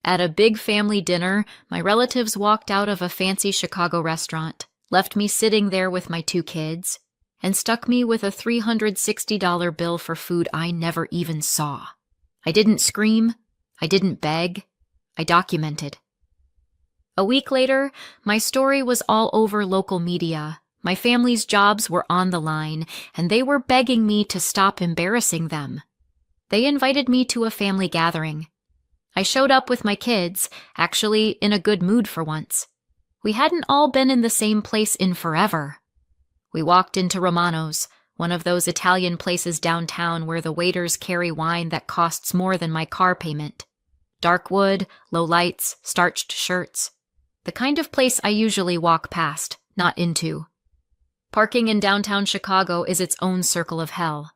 At a big family dinner, my relatives walked out of a fancy Chicago restaurant, left me sitting there with my 2 kids, and stuck me with a $360 bill for food I never even saw. I didn't scream. I didn't beg. I documented. A week later, my story was all over local media. My family's jobs were on the line, and they were begging me to stop embarrassing them. They invited me to a family gathering. I showed up with my kids, actually in a good mood for once. We hadn't all been in the same place in forever. We walked into Romano's, one of those Italian places downtown where the waiters carry wine that costs more than my car payment. Dark wood, low lights, starched shirts. The kind of place I usually walk past, not into. Parking in downtown Chicago is its own circle of hell.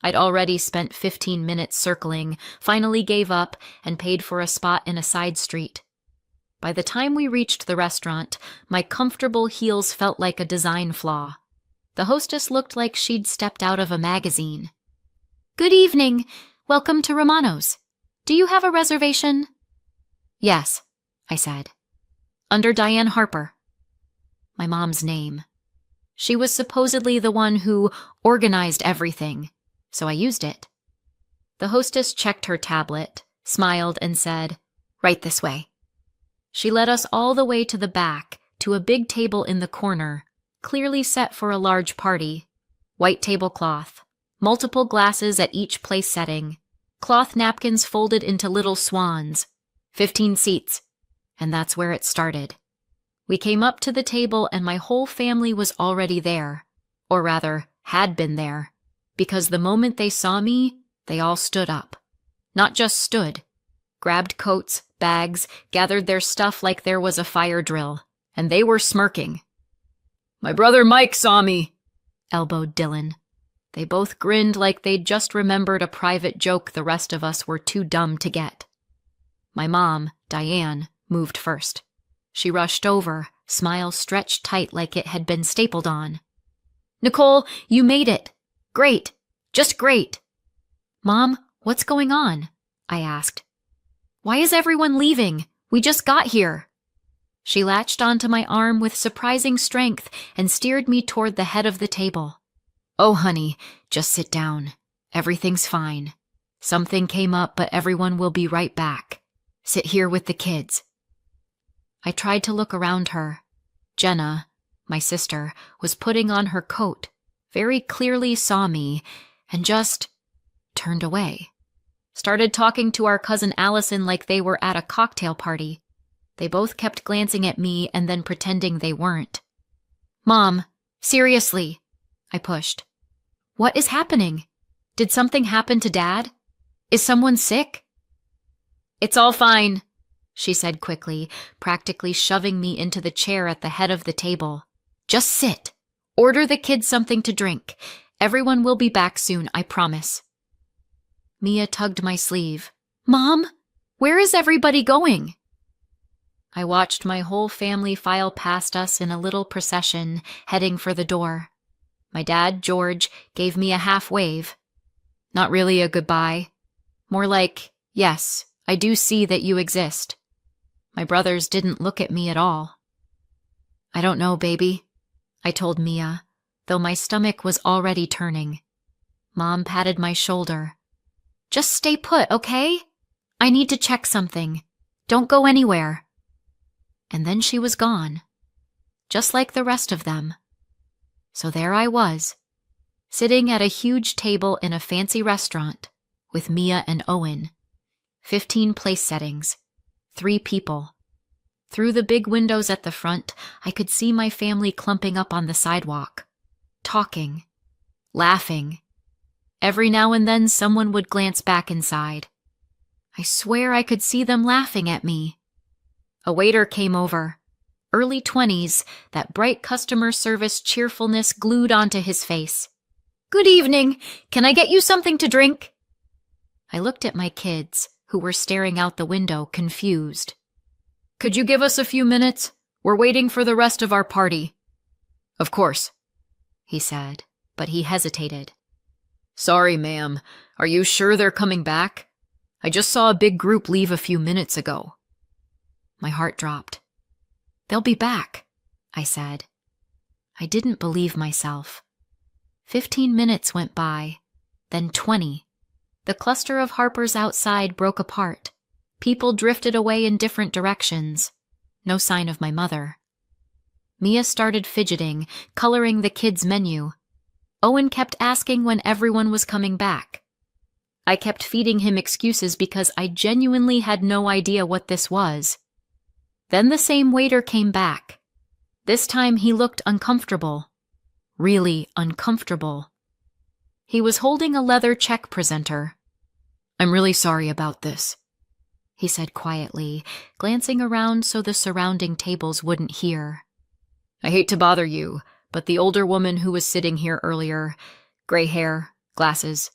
I'd already spent 15 minutes circling, finally gave up, and paid for a spot in a side street. By the time we reached the restaurant, my comfortable heels felt like a design flaw. The hostess looked like she'd stepped out of a magazine. "Good evening. Welcome to Romano's. Do you have a reservation?" "Yes," I said. "Under Diane Harper." My mom's name. She was supposedly the one who organized everything, so I used it. The hostess checked her tablet, smiled, and said, "Right this way." She led us all the way to the back, to a big table in the corner, clearly set for a large party. White tablecloth, multiple glasses at each place setting, cloth napkins folded into little swans, 15 seats, and that's where it started. We came up to the table and my whole family was already there, or rather, had been there, because the moment they saw me, they all stood up. Not just stood, grabbed coats, bags, gathered their stuff like there was a fire drill, and they were smirking. "My brother Mike saw me," elbowed Dylan. They both grinned like they'd just remembered a private joke the rest of us were too dumb to get. My mom, Diane, moved first. She rushed over, smile stretched tight like it had been stapled on. "Nicole, you made it. Great. Just great." "Mom, what's going on?" I asked. "Why is everyone leaving? We just got here." She latched onto my arm with surprising strength and steered me toward the head of the table. "Oh, honey, just sit down. Everything's fine. Something came up, but everyone will be right back. Sit here with the kids." I tried to look around her. Jenna, my sister, was putting on her coat, very clearly saw me, and just turned away. Started talking to our cousin Allison like they were at a cocktail party. They both kept glancing at me and then pretending they weren't. "Mom, seriously," I pushed. "What is happening? Did something happen to Dad? Is someone sick?" "It's all fine," she said quickly, practically shoving me into the chair at the head of the table. "Just sit. Order the kids something to drink. Everyone will be back soon, I promise." Mia tugged my sleeve. "Mom, where is everybody going?" I watched my whole family file past us in a little procession, heading for the door. My dad, George, gave me a half wave. Not really a goodbye. More like, "Yes, I do see that you exist." My brothers didn't look at me at all. "I don't know, baby," I told Mia, though my stomach was already turning. Mom patted my shoulder. "Just stay put, okay? I need to check something. Don't go anywhere." And then she was gone, just like the rest of them. So there I was, sitting at a huge table in a fancy restaurant with Mia and Owen. 15 place settings, 3 people. Through the big windows at the front, I could see my family clumping up on the sidewalk, talking, laughing. Every now and then someone would glance back inside. I swear I could see them laughing at me. A waiter came over. Early 20s, that bright customer service cheerfulness glued onto his face. "Good evening. Can I get you something to drink?" I looked at my kids, who were staring out the window, confused. "Could you give us a few minutes? We're waiting for the rest of our party." "Of course," he said, but he hesitated. "Sorry, ma'am. Are you sure they're coming back? I just saw a big group leave a few minutes ago. My heart dropped. "They'll be back," I said. I didn't believe myself. 15 minutes went by, then 20. The cluster of Harpers outside broke apart. People drifted away in different directions. No sign of my mother. Mia started fidgeting, coloring the kids' menu. Owen kept asking when everyone was coming back. I kept feeding him excuses because I genuinely had no idea what this was. Then the same waiter came back. This time he looked uncomfortable. Really uncomfortable. He was holding a leather check presenter. "I'm really sorry about this," he said quietly, glancing around so the surrounding tables wouldn't hear. "I hate to bother you, but the older woman who was sitting here earlier, gray hair, glasses,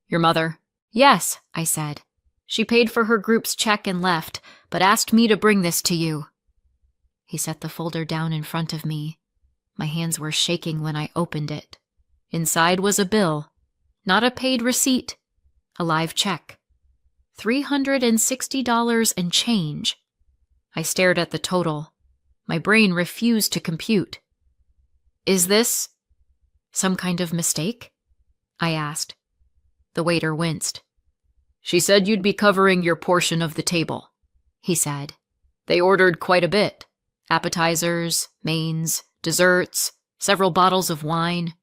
your mother?" "Yes," I said. "She paid for her group's check and left, but asked me to bring this to you." He set the folder down in front of me. My hands were shaking when I opened it. Inside was a bill, not a paid receipt, a live check. $360 and change. I stared at the total. My brain refused to compute. "Is this some kind of mistake?" I asked. The waiter winced. "She said you'd be covering your portion of the table," he said. "They ordered quite a bit. Appetizers, mains, desserts, several bottles of wine."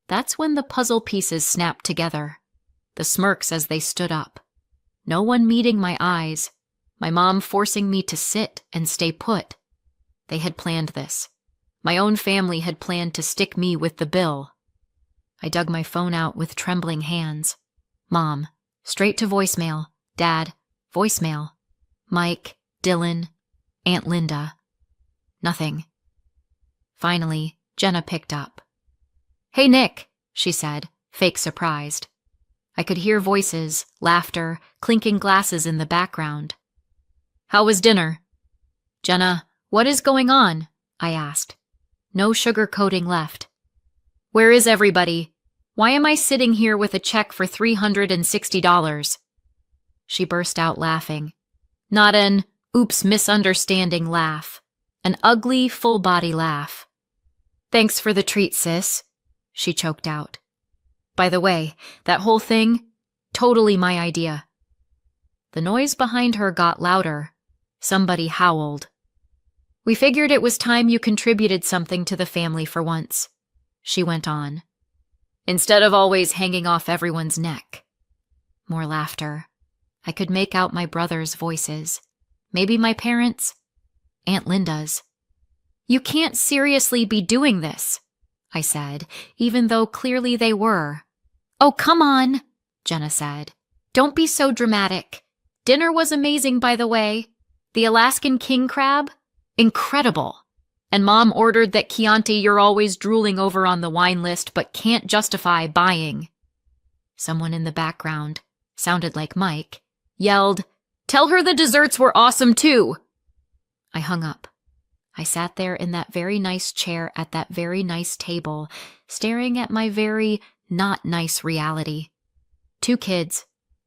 That's when the puzzle pieces snapped together. The smirks as they stood up. No one meeting my eyes. My mom forcing me to sit and stay put. They had planned this. My own family had planned to stick me with the bill. I dug my phone out with trembling hands. Mom, straight to voicemail. Dad, voicemail. Mike, Dylan, Aunt Linda. Nothing. Finally, Jenna picked up. "Hey, Nick," she said, fake surprised. I could hear voices, laughter, clinking glasses in the background. "How was dinner?" "Jenna, what is going on?" I asked. No sugarcoating left. "Where is everybody? Why am I sitting here with a check for $360? She burst out laughing. Not an oops misunderstanding laugh. An ugly, full-body laugh. "Thanks for the treat, sis," she choked out. "By the way, that whole thing, totally my idea." The noise behind her got louder. Somebody howled. "We figured it was time you contributed something to the family for once," she went on. "Instead of always hanging off everyone's neck." More laughter. I could make out my brothers' voices. Maybe my parents'. Aunt Linda's. "You can't seriously be doing this," I said, even though clearly they were. "Oh, come on," Jenna said. "Don't be so dramatic. Dinner was amazing, by the way. The Alaskan king crab? Incredible. And Mom ordered that Chianti you're always drooling over on the wine list but can't justify buying." Someone in the background, sounded like Mike, yelled, "Tell her the desserts were awesome too!" I hung up. I sat there in that very nice chair at that very nice table, staring at my very not nice reality. 2 kids,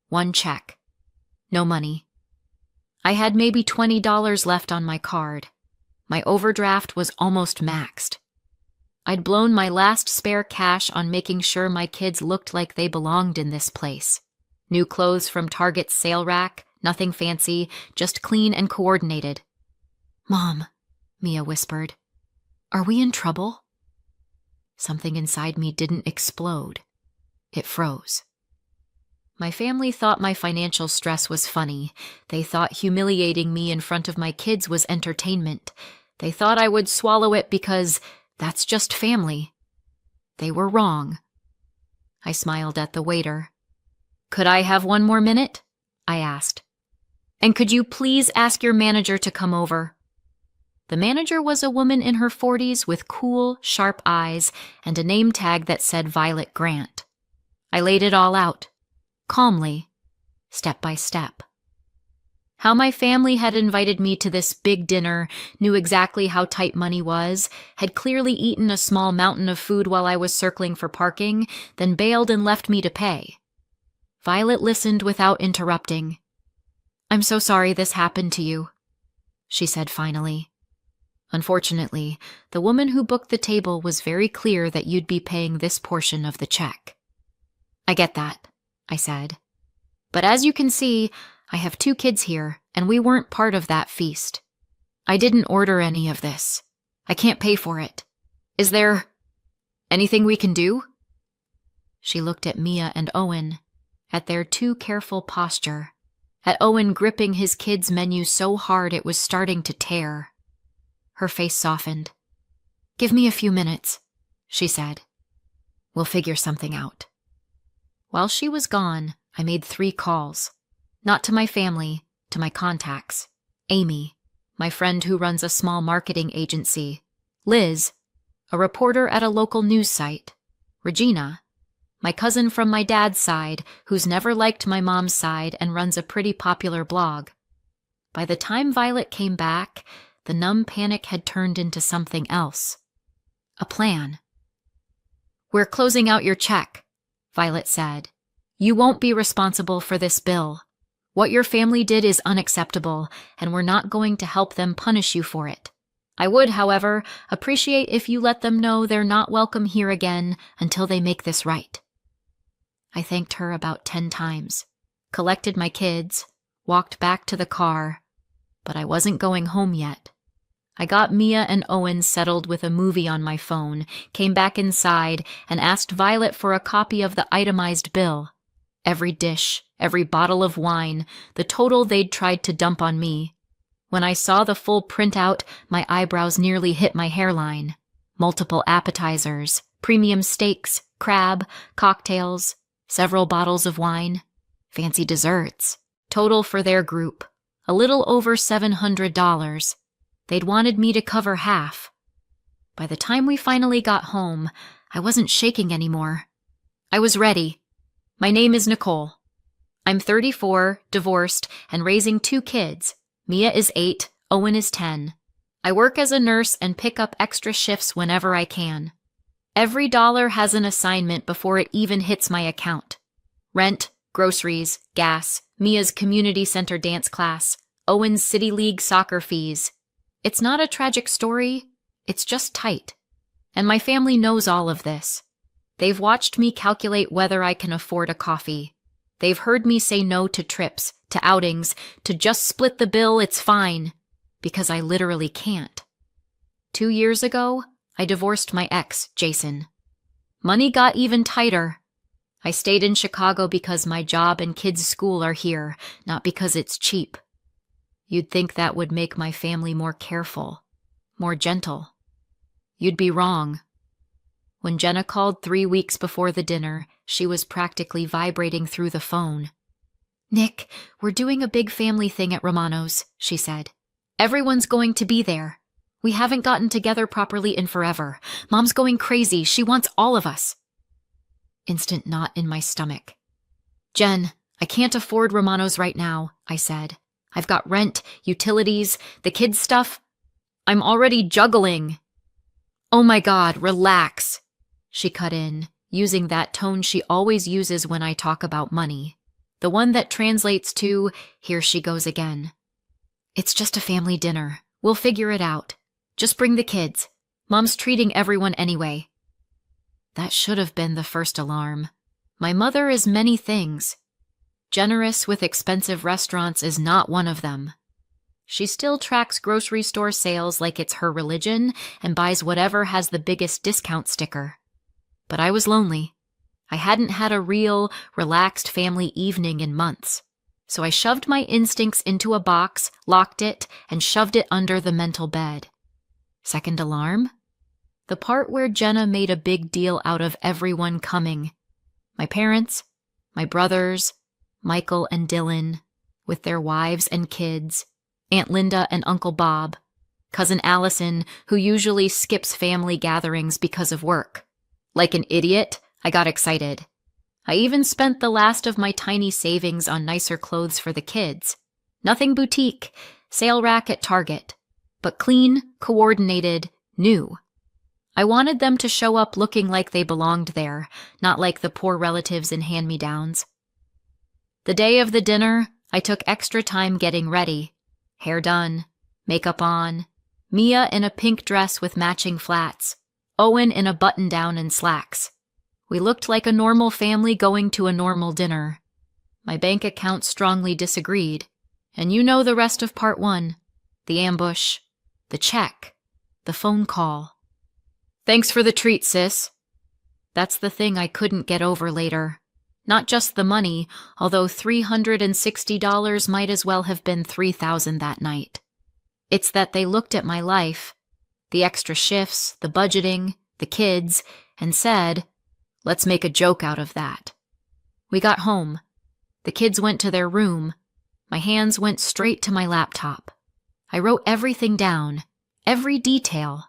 1 check. No money. I had maybe $20 left on my card. My overdraft was almost maxed. I'd blown my last spare cash on making sure my kids looked like they belonged in this place. New clothes from Target's sale rack, nothing fancy, just clean and coordinated. "Mom," Mia whispered, "are we in trouble?" Something inside me didn't explode. It froze. My family thought my financial stress was funny. They thought humiliating me in front of my kids was entertainment. They thought I would swallow it because that's just family. They were wrong. I smiled at the waiter. "Could I have 1 more minute?" I asked. "And could you please ask your manager to come over?" The manager was a woman in her 40s with cool, sharp eyes and a name tag that said Violet Grant. I laid it all out, calmly, step by step. How my family had invited me to this big dinner, knew exactly how tight money was, had clearly eaten a small mountain of food while I was circling for parking, then bailed and left me to pay. Violet listened without interrupting. "I'm so sorry this happened to you." she said finally. Unfortunately, the woman who booked the table was very clear that you'd be paying this portion of the check. I get that, I said. But as you can see, I have 2 kids here, and we weren't part of that feast. I didn't order any of this. I can't pay for it. Is there anything we can do? She looked at Mia and Owen, at their too careful posture, at Owen gripping his kids' menu so hard it was starting to tear. Her face softened. Give me a few minutes, she said. We'll figure something out. While she was gone, I made 3 calls. Not to my family, to my contacts. Amy, my friend who runs a small marketing agency. Liz, a reporter at a local news site. Regina, my cousin from my dad's side who's never liked my mom's side and runs a pretty popular blog. By the time Violet came back, the numb panic had turned into something else. A plan. We're closing out your check, Violet said. You won't be responsible for this bill. What your family did is unacceptable, and we're not going to help them punish you for it. I would, however, appreciate if you let them know they're not welcome here again until they make this right. I thanked her about 10 times, collected my kids, walked back to the car, but I wasn't going home yet. I got Mia and Owen settled with a movie on my phone, came back inside, and asked Violet for a copy of the itemized bill. Every dish, every bottle of wine, the total they'd tried to dump on me. When I saw the full printout, my eyebrows nearly hit my hairline. Multiple appetizers, premium steaks, crab, cocktails, several bottles of wine, fancy desserts. Total for their group, a little over $700. They'd wanted me to cover half. By the time we finally got home, I wasn't shaking anymore. I was ready. My name is Nicole. I'm 34, divorced, and raising 2 kids. Mia is 8, Owen is 10. I work as a nurse and pick up extra shifts whenever I can. Every dollar has an assignment before it even hits my account. Rent, groceries, gas, Mia's community center dance class, Owen's City League soccer fees. It's not a tragic story, it's just tight. And my family knows all of this. They've watched me calculate whether I can afford a coffee. They've heard me say no to trips, to outings, to just split the bill, it's fine. Because I literally can't. 2 years ago, I divorced my ex, Jason. Money got even tighter. I stayed in Chicago because my job and kids' school are here, not because it's cheap. You'd think that would make my family more careful, more gentle. You'd be wrong. When Jenna called 3 weeks before the dinner, she was practically vibrating through the phone. Nick, we're doing a big family thing at Romano's, she said. Everyone's going to be there. We haven't gotten together properly in forever. Mom's going crazy. She wants all of us. Instant knot in my stomach. Jen, I can't afford Romano's right now, I said. I've got rent, utilities, the kids' stuff. I'm already juggling. Oh my God, relax, she cut in, using that tone she always uses when I talk about money. The one that translates to, here she goes again. It's just a family dinner. We'll figure it out. Just bring the kids. Mom's treating everyone anyway. That should have been the first alarm. My mother is many things. Generous with expensive restaurants is not one of them. She still tracks grocery store sales like it's her religion and buys whatever has the biggest discount sticker. But I was lonely. I hadn't had a real, relaxed family evening in months. So I shoved my instincts into a box, locked it, and shoved it under the mental bed. Second alarm? The part where Jenna made a big deal out of everyone coming. My parents, my brothers, Michael and Dylan, with their wives and kids, Aunt Linda and Uncle Bob, Cousin Allison, who usually skips family gatherings because of work. Like an idiot, I got excited. I even spent the last of my tiny savings on nicer clothes for the kids. Nothing boutique, sale rack at Target, but clean, coordinated, new. I wanted them to show up looking like they belonged there, not like the poor relatives in hand-me-downs. The day of the dinner, I took extra time getting ready. Hair done, Makeup on, Mia in a pink dress with matching flats, Owen in a button-down and slacks. We looked like a normal family going to a normal dinner. My bank account strongly disagreed, and you know the rest of part 1. The ambush, the check, the phone call. Thanks for the treat, sis. That's the thing I couldn't get over later. Not just the money, although $360 might as well have been $3,000 that night. It's that they looked at my life, the extra shifts, the budgeting, the kids, and said, let's make a joke out of that. We got home. The kids went to their room. My hands went straight to my laptop. I wrote everything down, every detail.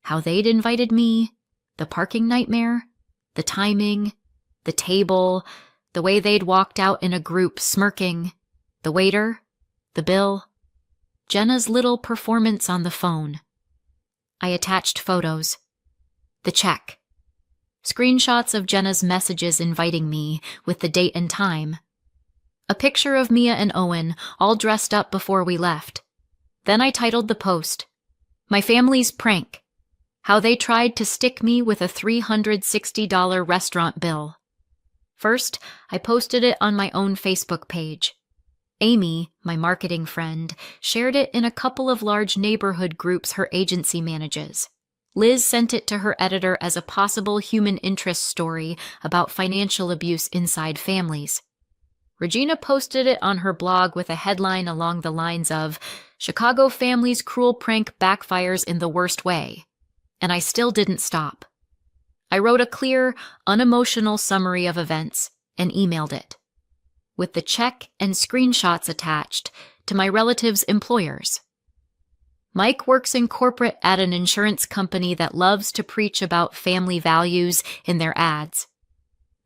How they'd invited me, the parking nightmare, the timing, the table, the way they'd walked out in a group smirking, the waiter, the bill, Jenna's little performance on the phone. I attached photos. The check. Screenshots of Jenna's messages inviting me with the date and time. A picture of Mia and Owen all dressed up before we left. Then I titled the post, My Family's Prank. How they tried to stick me with a $360 restaurant bill. First, I posted it on my own Facebook page. Amy, my marketing friend, shared it in a couple of large neighborhood groups her agency manages. Liz sent it to her editor as a possible human interest story about financial abuse inside families. Regina posted it on her blog with a headline along the lines of, Chicago family's cruel prank backfires in the worst way. And I still didn't stop. I wrote a clear, unemotional summary of events and emailed it, with the check and screenshots attached to my relatives' employers. Mike works in corporate at an insurance company that loves to preach about family values in their ads.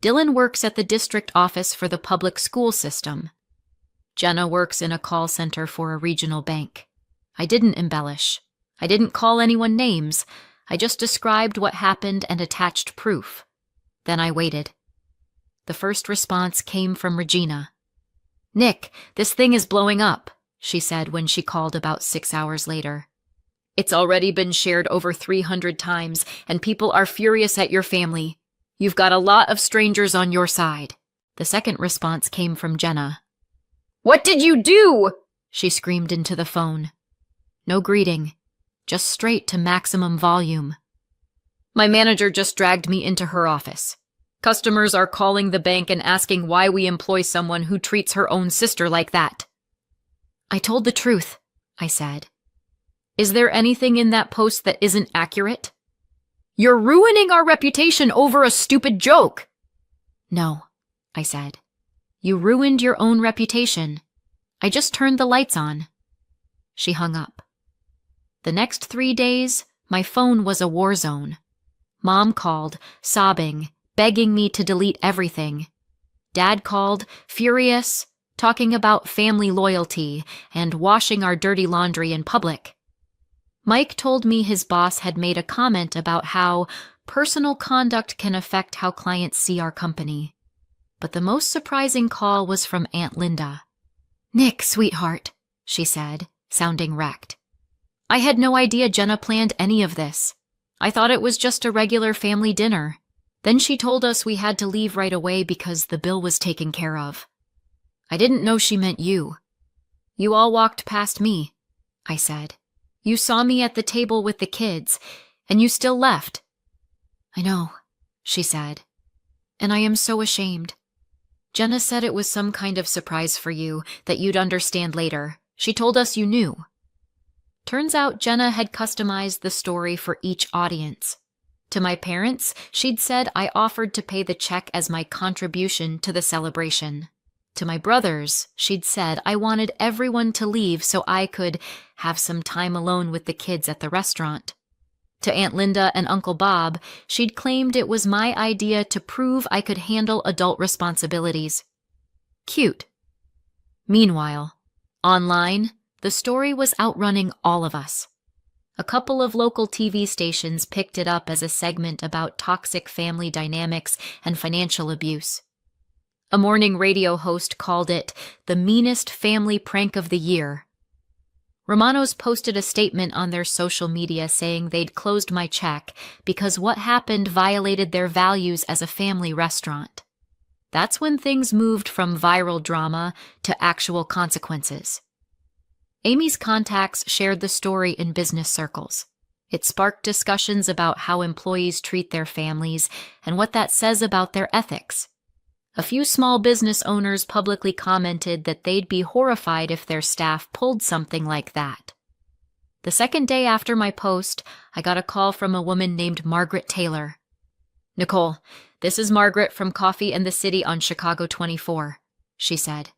Dylan works at the district office for the public school system. Jenna works in a call center for a regional bank. I didn't embellish. I didn't call anyone names. I just described what happened and attached proof. Then I waited. The first response came from Regina. Nick, this thing is blowing up, she said when she called about 6 hours later. It's already been shared over 300 times, and people are furious at your family. You've got a lot of strangers on your side. The second response came from Jenna. What did you do? She screamed into the phone. No greeting. Just straight to maximum volume. My manager just dragged me into her office. Customers are calling the bank and asking why we employ someone who treats her own sister like that. I told the truth, I said. Is there anything in that post that isn't accurate? You're ruining our reputation over a stupid joke. No, I said. You ruined your own reputation. I just turned the lights on. She hung up. The next 3 days, my phone was a war zone. Mom called, sobbing, begging me to delete everything. Dad called, furious, talking about family loyalty and washing our dirty laundry in public. Mike told me his boss had made a comment about how personal conduct can affect how clients see our company. But the most surprising call was from Aunt Linda. Nick, sweetheart, she said, sounding wrecked. I had no idea Jenna planned any of this. I thought it was just a regular family dinner. Then she told us we had to leave right away because the bill was taken care of. I didn't know she meant you. You all walked past me, I said. You saw me at the table with the kids, and you still left. I know, she said, and I am so ashamed. Jenna said it was some kind of surprise for you that you'd understand later. She told us you knew. Turns out Jenna had customized the story for each audience. To my parents, she'd said I offered to pay the check as my contribution to the celebration. To my brothers, she'd said I wanted everyone to leave so I could have some time alone with the kids at the restaurant. To Aunt Linda and Uncle Bob, she'd claimed it was my idea to prove I could handle adult responsibilities. Cute. Meanwhile, online, the story was outrunning all of us. A couple of local TV stations picked it up as a segment about toxic family dynamics and financial abuse. A morning radio host called it the meanest family prank of the year. Romanos posted a statement on their social media saying they'd closed my check because what happened violated their values as a family restaurant. That's when things moved from viral drama to actual consequences. Amy's contacts shared the story in business circles. It sparked discussions about how employees treat their families and what that says about their ethics. A few small business owners publicly commented that they'd be horrified if their staff pulled something like that. The second day after my post, I got a call from a woman named Margaret Taylor. "Nicole, this is Margaret from Coffee and the City on Chicago 24, she said.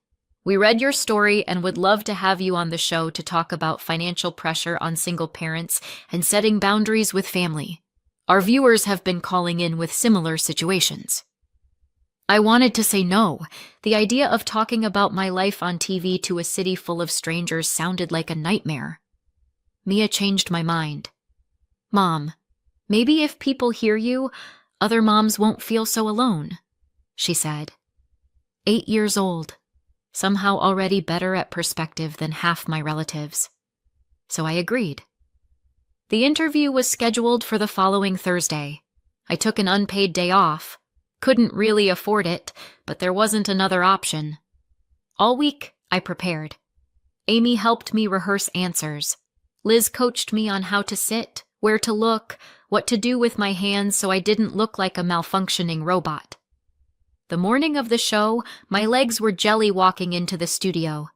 "We read your story and would love to have you on the show to talk about financial pressure on single parents and setting boundaries with family. Our viewers have been calling in with similar situations." I wanted to say no. The idea of talking about my life on TV to a city full of strangers sounded like a nightmare. Mia changed my mind. "Mom, maybe if people hear you, other moms won't feel so alone," she said. 8 years old, somehow already better at perspective than half my relatives. So I agreed. The interview was scheduled for the following Thursday. I took an unpaid day off. Couldn't really afford it, but there wasn't another option. All week, I prepared. Amy helped me rehearse answers. Liz coached me on how to sit, where to look, what to do with my hands so I didn't look like a malfunctioning robot. The morning of the show, my legs were jelly walking into the studio.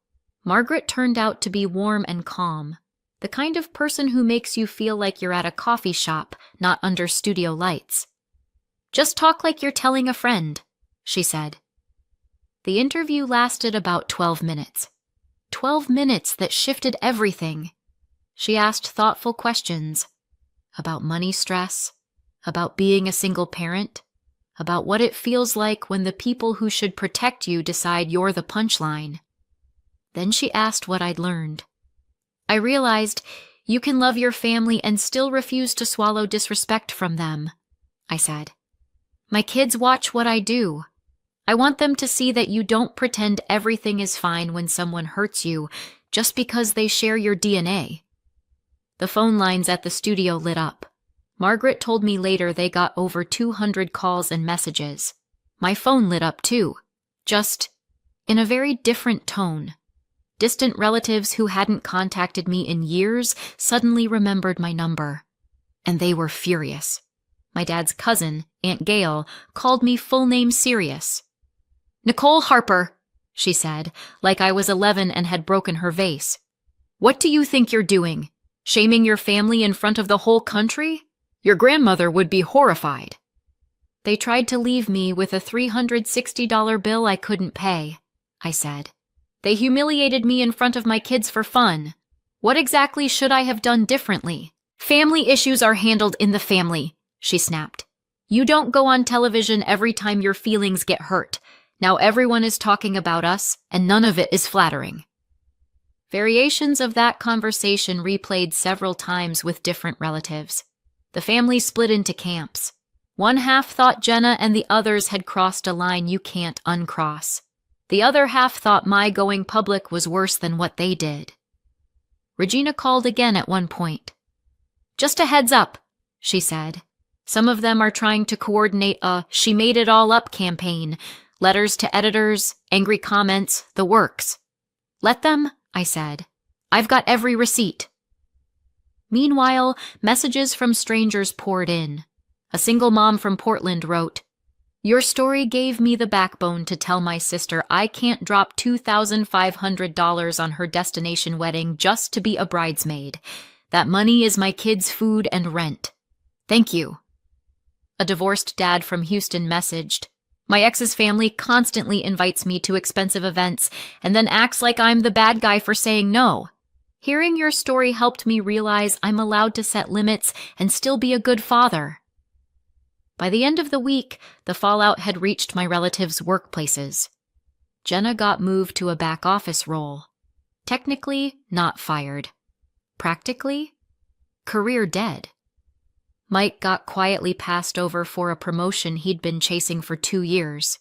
Margaret turned out to be warm and calm, the kind of person who makes you feel like you're at a coffee shop, not under studio lights. "Just talk like you're telling a friend," she said. The interview lasted about 12 minutes. 12 minutes that shifted everything. She asked thoughtful questions about money stress, about being a single parent, about what it feels like when the people who should protect you decide you're the punchline. Then she asked what I'd learned. I realized you can love your family and still refuse to swallow disrespect from them, I said. My kids watch what I do. I want them to see that you don't pretend everything is fine when someone hurts you just because they share your DNA. The phone lines at the studio lit up. Margaret told me later they got over 200 calls and messages. My phone lit up too, just in a very different tone. Distant relatives who hadn't contacted me in years suddenly remembered my number. And they were furious. My dad's cousin, Aunt Gail, called me full name serious. "Nicole Harper," she said, like I was 11 and had broken her vase. "What do you think you're doing? Shaming your family in front of the whole country? Your grandmother would be horrified." They tried to leave me with a $360 bill I couldn't pay, I said. They humiliated me in front of my kids for fun. What exactly should I have done differently? "Family issues are handled in the family," she snapped. "You don't go on television every time your feelings get hurt. Now everyone is talking about us, and none of it is flattering." Variations of that conversation replayed several times with different relatives. The family split into camps. One half thought Jenna and the others had crossed a line you can't uncross. The other half thought my going public was worse than what they did. Regina called again at one point. "Just a heads up," she said. "Some of them are trying to coordinate a 'she made it all up' campaign. Letters to editors, angry comments, the works." "Let them," I said. "I've got every receipt." Meanwhile, messages from strangers poured in. A single mom from Portland wrote, "Your story gave me the backbone to tell my sister I can't drop $2,500 on her destination wedding just to be a bridesmaid. That money is my kids' food and rent. Thank you." A divorced dad from Houston messaged, "My ex's family constantly invites me to expensive events and then acts like I'm the bad guy for saying no. Hearing your story helped me realize I'm allowed to set limits and still be a good father." By the end of the week, the fallout had reached my relatives' workplaces. Jenna got moved to a back office role. Technically, not fired. Practically, career dead. Mike got quietly passed over for a promotion he'd been chasing for 2 years.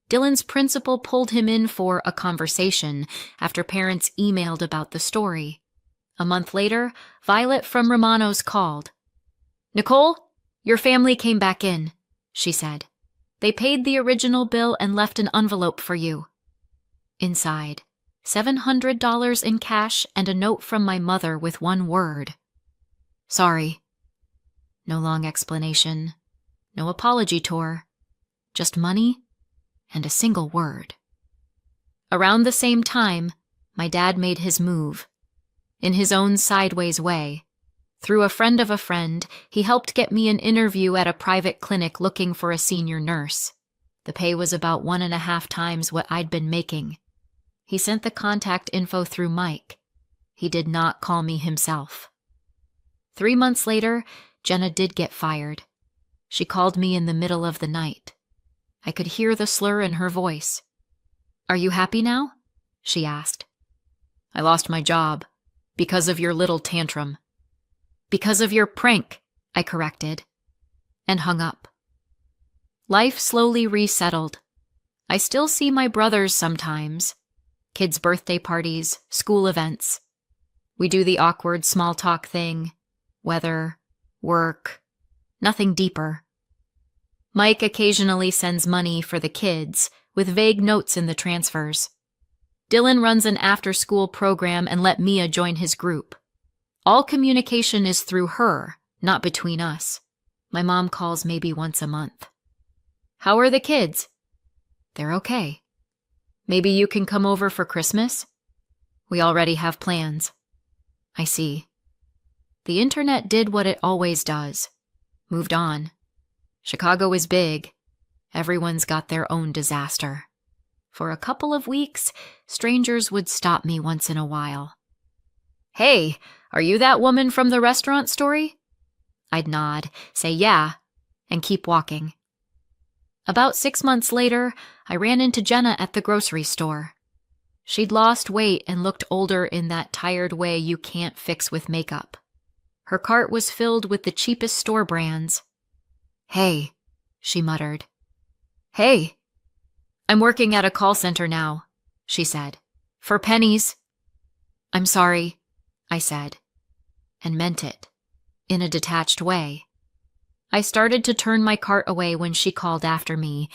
Dylan's principal pulled him in for a conversation after parents emailed about the story. A month later, Violet from Romano's called. "Nicole, your family came back in," she said. "They paid the original bill and left an envelope for you." Inside, $700 in cash and a note from my mother with one word. "Sorry." No long explanation, no apology tour, just money and a single word. Around the same time, my dad made his move. In his own sideways way, through a friend of a friend, he helped get me an interview at a private clinic looking for a senior nurse. The pay was about 1.5 times what I'd been making. He sent the contact info through Mike. He did not call me himself. 3 months later, Jenna did get fired. She called me in the middle of the night. I could hear the slur in her voice. "Are you happy now?" she asked. "I lost my job. Because of your little tantrum." "Because of your prank," I corrected, and hung up. Life slowly resettled. I still see my brothers sometimes. Kids' birthday parties, school events. We do the awkward small talk thing. Weather, work, nothing deeper. Mike occasionally sends money for the kids, with vague notes in the transfers. Dylan runs an after-school program and let Mia join his group. All communication is through her, not between us. My mom calls maybe once a month. "How are the kids?" "They're okay." "Maybe you can come over for Christmas?" "We already have plans." I see. The internet did what it always does. Moved on. Chicago is big. Everyone's got their own disaster. For a couple of weeks, strangers would stop me once in a while. "Hey, are you that woman from the restaurant story?" I'd nod, say yeah, and keep walking. About 6 months later, I ran into Jenna at the grocery store. She'd lost weight and looked older in that tired way you can't fix with makeup. Her cart was filled with the cheapest store brands. "Hey," she muttered. "Hey." "I'm working at a call center now," she said. "For pennies." "I'm sorry," I said, and meant it, in a detached way. I started to turn my cart away when she called after me,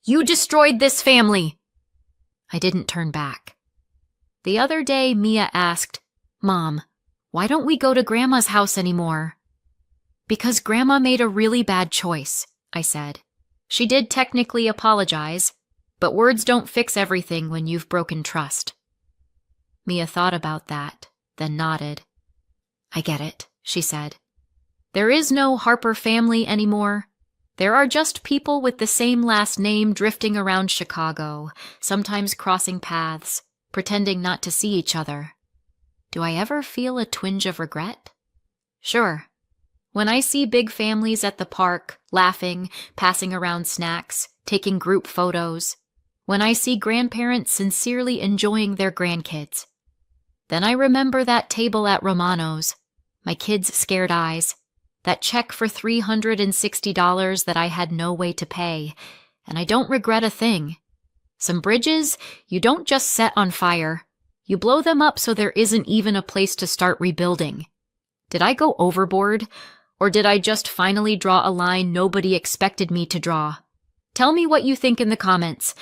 "You destroyed this family!" I didn't turn back. The other day, Mia asked, "Mom, why don't we go to Grandma's house anymore?" "Because Grandma made a really bad choice," I said. "She did technically apologize, but words don't fix everything when you've broken trust." Mia thought about that, then nodded. "I get it," she said. "There is no Harper family anymore. There are just people with the same last name drifting around Chicago, sometimes crossing paths, pretending not to see each other. Do I ever feel a twinge of regret? Sure. When I see big families at the park, laughing, passing around snacks, taking group photos. When I see grandparents sincerely enjoying their grandkids. Then I remember that table at Romano's, my kids' scared eyes, that check for $360 that I had no way to pay, and I don't regret a thing. Some bridges, you don't just set on fire. You blow them up so there isn't even a place to start rebuilding. Did I go overboard? Or did I just finally draw a line nobody expected me to draw? Tell me what you think in the comments.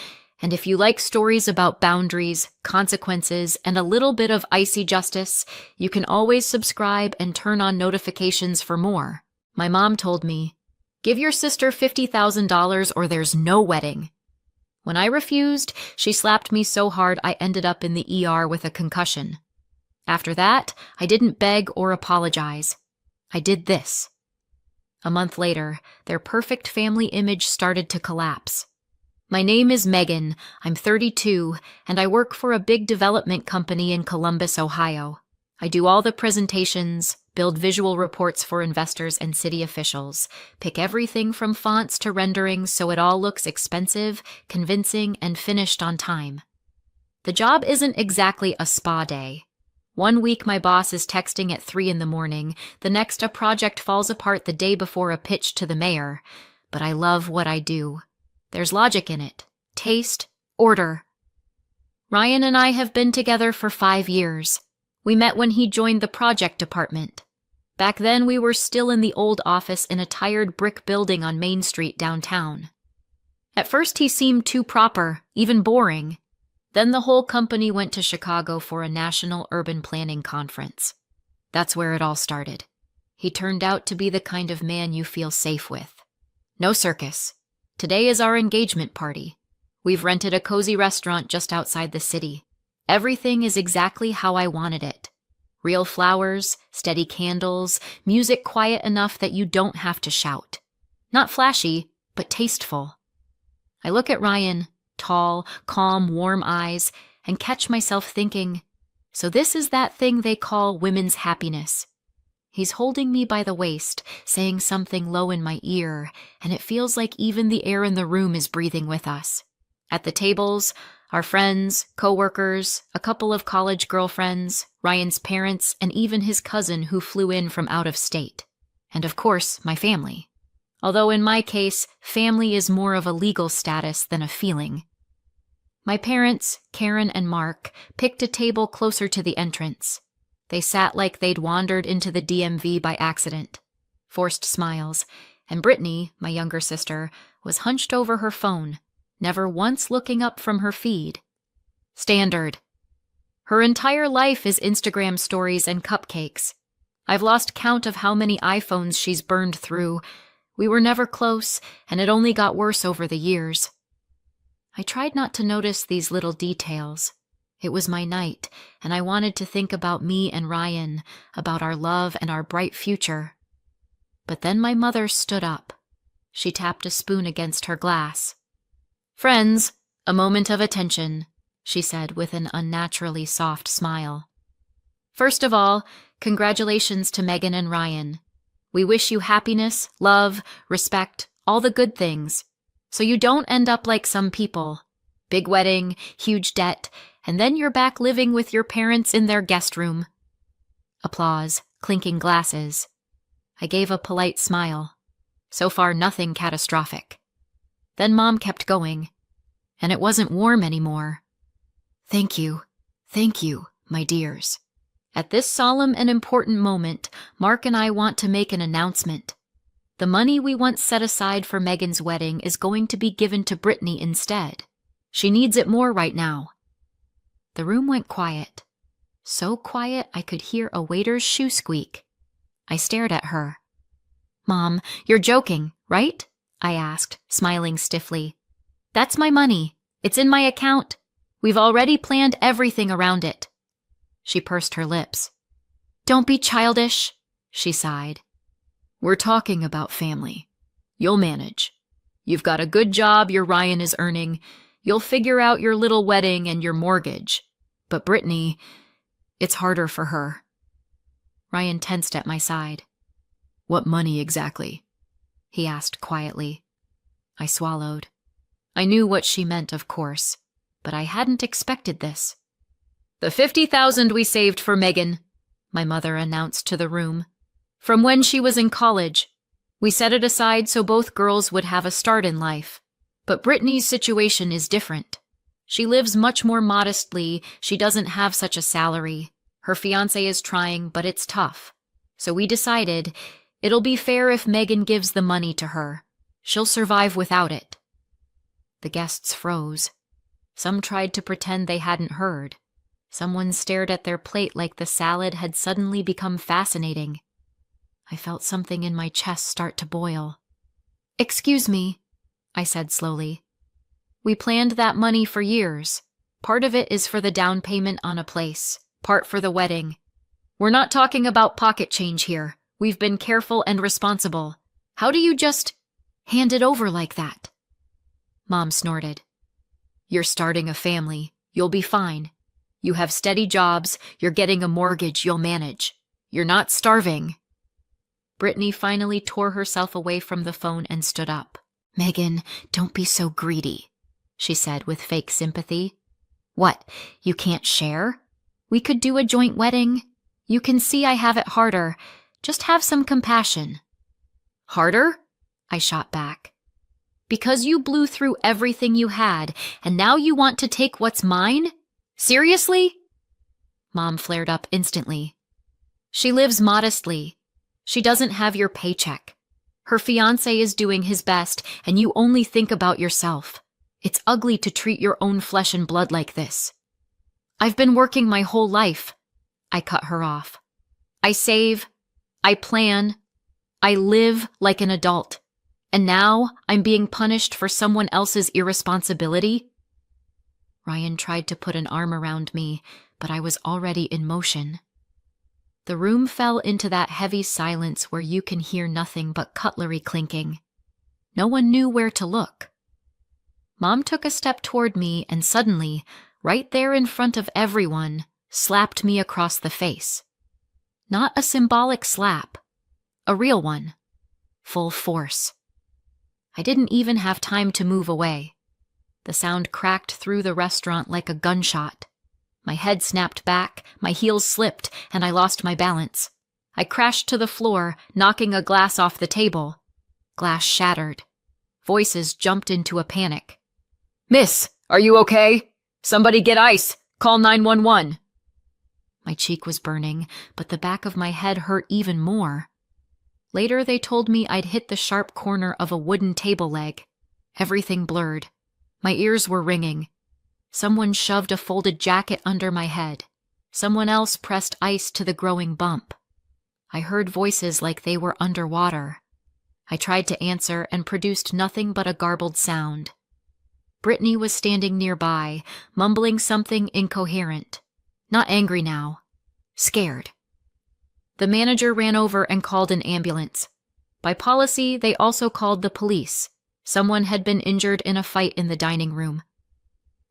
And if you like stories about boundaries, consequences, and a little bit of icy justice, you can always subscribe and turn on notifications for more. My mom told me, "Give your sister $50,000 or there's no wedding." When I refused, she slapped me so hard I ended up in the ER with a concussion. After that, I didn't beg or apologize. I did this. A month later, their perfect family image started to collapse. My name is Megan, I'm 32, and I work for a big development company in Columbus, Ohio. I do all the presentations, build visual reports for investors and city officials, pick everything from fonts to renderings so it all looks expensive, convincing, and finished on time. The job isn't exactly a spa day. One week my boss is texting at 3 in the morning, the next a project falls apart the day before a pitch to the mayor. But I love what I do. There's logic in it. Taste, order. Ryan and I have been together for 5 years. We met when he joined the project department. Back then, we were still in the old office in a tired brick building on Main Street downtown. At first, he seemed too proper, even boring. Then the whole company went to Chicago for a national urban planning conference. That's where it all started. He turned out to be the kind of man you feel safe with. No circus. Today is our engagement party. We've rented a cozy restaurant just outside the city. Everything is exactly how I wanted it. Real flowers, steady candles, music quiet enough that you don't have to shout. Not flashy, but tasteful. I look at Ryan, tall, calm, warm eyes, and catch myself thinking, so this is that thing they call women's happiness. He's holding me by the waist, saying something low in my ear, and it feels like even the air in the room is breathing with us. At the tables, our friends, co-workers, a couple of college girlfriends, Ryan's parents, and even his cousin who flew in from out of state. And of course, my family. Although in my case, family is more of a legal status than a feeling. My parents, Karen and Mark, picked a table closer to the entrance. They sat like they'd wandered into the DMV by accident. Forced smiles, and Brittany, my younger sister, was hunched over her phone, never once looking up from her feed. Standard. Her entire life is Instagram stories and cupcakes. I've lost count of how many iPhones she's burned through. We were never close, and it only got worse over the years. I tried not to notice these little details. It was my night, and I wanted to think about me and Ryan, about our love and our bright future. But then my mother stood up. She tapped a spoon against her glass. "Friends, a moment of attention," she said with an unnaturally soft smile. "First of all, congratulations to Megan and Ryan. We wish you happiness, love, respect, all the good things, so you don't end up like some people. Big wedding, huge debt, and then you're back living with your parents in their guest room." Applause, clinking glasses. I gave a polite smile. So far, nothing catastrophic. Then Mom kept going, and it wasn't warm anymore. Thank you, my dears. At this solemn and important moment, Mark and I want to make an announcement. The money we once set aside for Megan's wedding is going to be given to Brittany instead. She needs it more right now." The room went quiet. So quiet I could hear a waiter's shoe squeak. I stared at her. "Mom, you're joking, right?" I asked, smiling stiffly. "That's my money. It's in my account. We've already planned everything around it." She pursed her lips. "Don't be childish," she sighed. "We're talking about family. You'll manage. You've got a good job your Ryan is earning. You'll figure out your little wedding and your mortgage. But Brittany, it's harder for her." Ryan tensed at my side. "What money exactly?" he asked quietly. I swallowed. I knew what she meant, of course, but I hadn't expected this. "The $50,000 we saved for Megan," my mother announced to the room. "From when she was in college. We set it aside so both girls would have a start in life. But Brittany's situation is different. She lives much more modestly, she doesn't have such a salary. Her fiancé is trying, but it's tough. So we decided it'll be fair if Megan gives the money to her. She'll survive without it." The guests froze. Some tried to pretend they hadn't heard. Someone stared at their plate like the salad had suddenly become fascinating. I felt something in my chest start to boil. "Excuse me," I said slowly. "We planned that money for years. Part of it is for the down payment on a place, part for the wedding. We're not talking about pocket change here. We've been careful and responsible. How do you just hand it over like that?" Mom snorted. "You're starting a family. You'll be fine. You have steady jobs. You're getting a mortgage. You'll manage. You're not starving." Brittany finally tore herself away from the phone and stood up. "Megan, don't be so greedy," she said with fake sympathy. "What, you can't share? We could do a joint wedding. You can see I have it harder. Just have some compassion." "Harder?" I shot back. "Because you blew through everything you had, and now you want to take what's mine? Seriously?" Mom flared up instantly. She lives modestly. She doesn't have your paycheck. Her fiancé is doing his best, and you only think about yourself. It's ugly to treat your own flesh and blood like this. I've been working my whole life. I cut her off. I save. I plan. I live like an adult. And now I'm being punished for someone else's irresponsibility? Ryan tried to put an arm around me, but I was already in motion. The room fell into that heavy silence where you can hear nothing but cutlery clinking. No one knew where to look. Mom took a step toward me and suddenly, right there in front of everyone, slapped me across the face. Not a symbolic slap, a real one, full force. I didn't even have time to move away. The sound cracked through the restaurant like a gunshot. My head snapped back, my heels slipped, and I lost my balance. I crashed to the floor, knocking a glass off the table. Glass shattered. Voices jumped into a panic. "Miss, are you okay? Somebody get ice! Call 911!" My cheek was burning, but the back of my head hurt even more. Later they told me I'd hit the sharp corner of a wooden table leg. Everything blurred. My ears were ringing. Someone shoved a folded jacket under my head. Someone else pressed ice to the growing bump. I heard voices like they were underwater. I tried to answer and produced nothing but a garbled sound. Brittany was standing nearby, mumbling something incoherent. Not angry now. Scared. The manager ran over and called an ambulance. By policy, they also called the police. Someone had been injured in a fight in the dining room.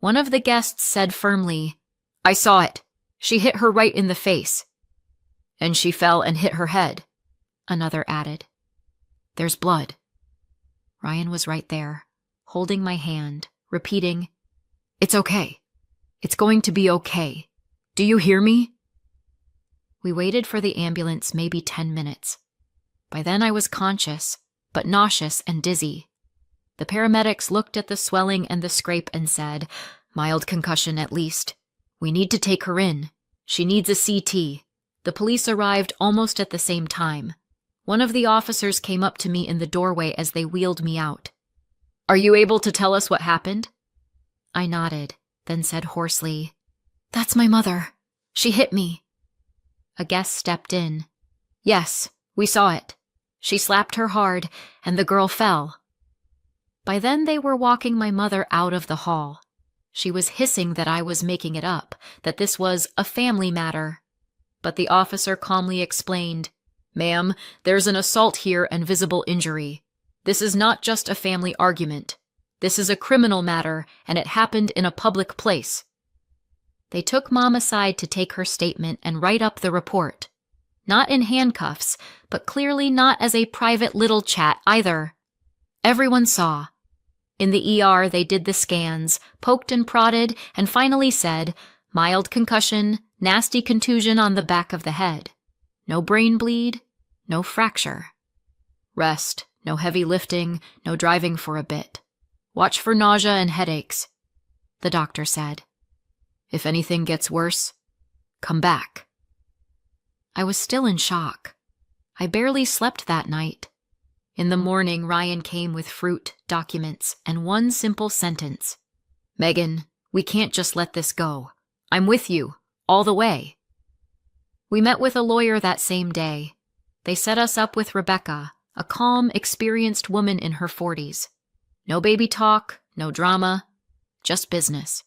One of the guests said firmly, "I saw it. She hit her right in the face." "And she fell and hit her head," another added. "There's blood." Ryan was right there, holding my hand, repeating, "It's okay. It's going to be okay. Do you hear me?" We waited for the ambulance maybe 10 minutes. By then I was conscious, but nauseous and dizzy. The paramedics looked at the swelling and the scrape and said, "Mild concussion at least. We need to take her in. She needs a CT." The police arrived almost at the same time. One of the officers came up to me in the doorway as they wheeled me out. "Are you able to tell us what happened?" I nodded, then said hoarsely, "That's my mother. She hit me." A guest stepped in. "Yes, we saw it. She slapped her hard, and the girl fell." By then they were walking my mother out of the hall. She was hissing that I was making it up, that this was a family matter. But the officer calmly explained, "Ma'am, there's an assault here and visible injury. This is not just a family argument. This is a criminal matter, and it happened in a public place." They took Mom aside to take her statement and write up the report. Not in handcuffs, but clearly not as a private little chat either. Everyone saw. In the ER, they did the scans, poked and prodded, and finally said, "Mild concussion, nasty contusion on the back of the head. No brain bleed, no fracture. Rest, no heavy lifting, no driving for a bit. Watch for nausea and headaches," the doctor said. "If anything gets worse, come back." I was still in shock. I barely slept that night. In the morning, Ryan came with fruit, documents, and one simple sentence. "Megan, we can't just let this go. I'm with you, all the way." We met with a lawyer that same day. They set us up with Rebecca, a calm, experienced woman in her 40s. No baby talk, no drama, just business.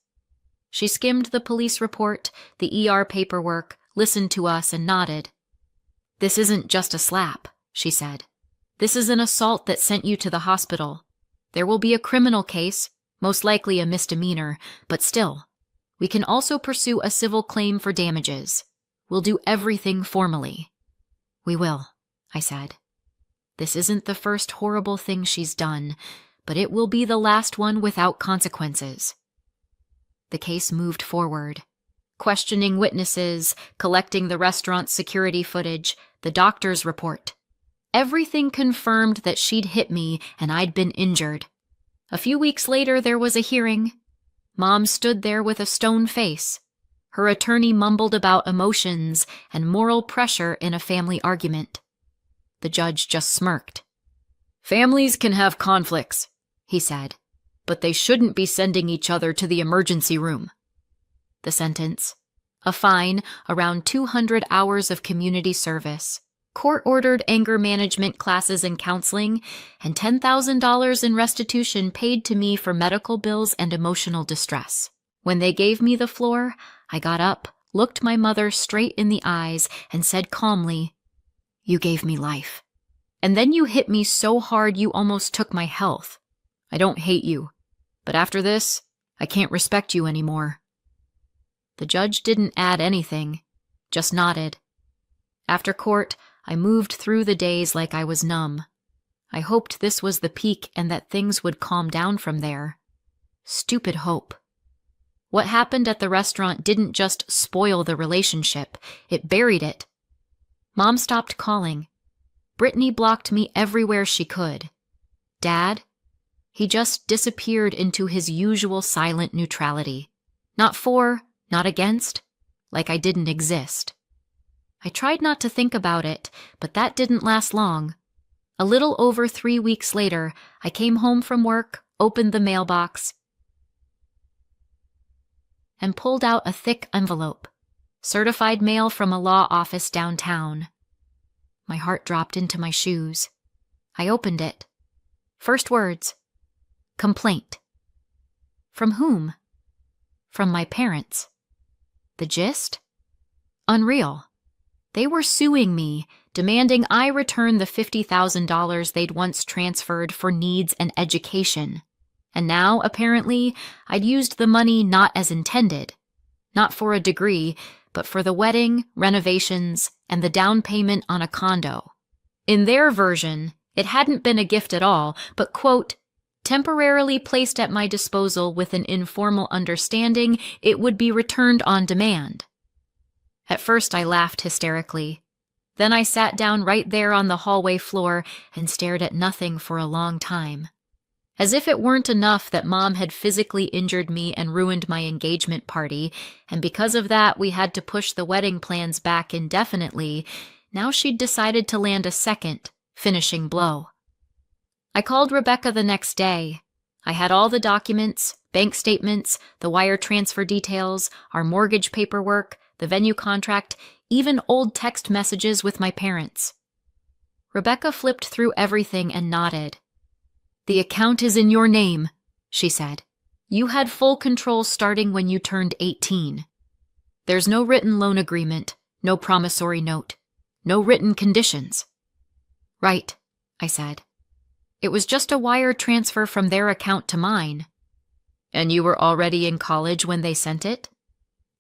She skimmed the police report, the ER paperwork, listened to us, and nodded. "This isn't just a slap," she said. "This is an assault that sent you to the hospital. There will be a criminal case, most likely a misdemeanor, but still, we can also pursue a civil claim for damages. We'll do everything formally." "We will," I said. "This isn't the first horrible thing she's done, but it will be the last one without consequences." The case moved forward. Questioning witnesses, collecting the restaurant's security footage, the doctor's report. Everything confirmed that she'd hit me and I'd been injured. A few weeks later, there was a hearing. Mom stood there with a stone face. Her attorney mumbled about emotions and moral pressure in a family argument. The judge just smirked. "Families can have conflicts," he said, "but they shouldn't be sending each other to the emergency room." The sentence: a fine, around 200 hours of community service, court-ordered anger management classes and counseling, and $10,000 in restitution paid to me for medical bills and emotional distress. When they gave me the floor, I got up, looked my mother straight in the eyes, and said calmly, "You gave me life. And then you hit me so hard you almost took my health. I don't hate you, but after this, I can't respect you anymore." The judge didn't add anything, just nodded. After court, I moved through the days like I was numb. I hoped this was the peak and that things would calm down from there. Stupid hope. What happened at the restaurant didn't just spoil the relationship, it buried it. Mom stopped calling. Brittany blocked me everywhere she could. Dad? He just disappeared into his usual silent neutrality. Not for, not against, like I didn't exist. I tried not to think about it, but that didn't last long. A little over 3 weeks later, I came home from work, opened the mailbox, and pulled out a thick envelope. Certified mail from a law office downtown. My heart dropped into my shoes. I opened it. First words: complaint. From whom? From my parents. The gist? Unreal. They were suing me, demanding I return the $50,000 they'd once transferred for needs and education. And now, apparently, I'd used the money not as intended. Not for a degree, but for the wedding, renovations, and the down payment on a condo. In their version, it hadn't been a gift at all, but, quote, temporarily placed at my disposal with an informal understanding it would be returned on demand. At first I laughed hysterically. Then I sat down right there on the hallway floor and stared at nothing for a long time. As if it weren't enough that Mom had physically injured me and ruined my engagement party, and because of that we had to push the wedding plans back indefinitely, now she'd decided to land a second, finishing blow. I called Rebecca the next day. I had all the documents, bank statements, the wire transfer details, our mortgage paperwork, the venue contract, even old text messages with my parents. Rebecca flipped through everything and nodded. "The account is in your name," she said. "You had full control starting when you turned 18. There's no written loan agreement, no promissory note, no written conditions." "Right," I said. "It was just a wire transfer from their account to mine." "And you were already in college when they sent it?"